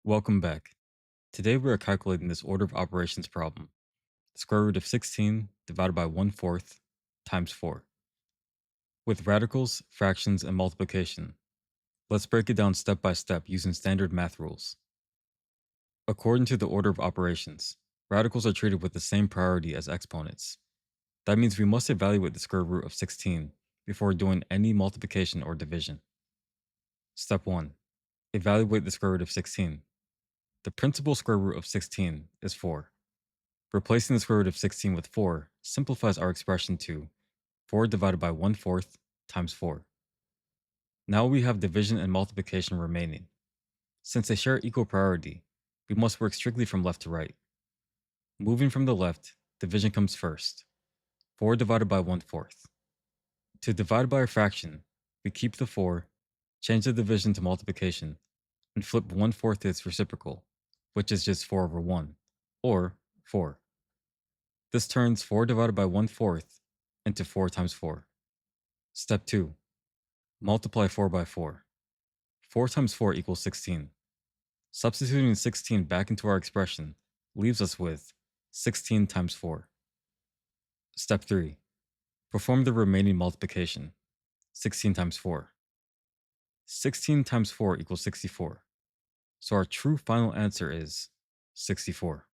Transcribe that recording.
Welcome back. Today we are calculating this order of operations problem. The square root of 16 divided by 1/4 times 4. With radicals, fractions, and multiplication, let's break it down step by step using standard math rules. According to the order of operations, radicals are treated with the same priority as exponents. That means we must evaluate the square root of 16 before doing any multiplication or division. Step 1. Evaluate the square root of 16. The principal square root of 16 is 4. Replacing the square root of 16 with 4 simplifies our expression to 4 divided by 1/4 times 4. Now we have division and multiplication remaining. Since they share equal priority, we must work strictly from left to right. Moving from the left, division comes first. 4 divided by 1/4. To divide by a fraction, we keep the 4, change the division to multiplication, and flip 1/4 its reciprocal, which is just 4 over 1, or 4. This turns 4 divided by 1/4 into 4 times 4. Step 2. Multiply 4 by 4. 4 times 4 equals 16. Substituting 16 back into our expression leaves us with 16 times 4. Step 3. Perform the remaining multiplication. 16 times 4. 16 times 4 equals 64. So our true final answer is 64.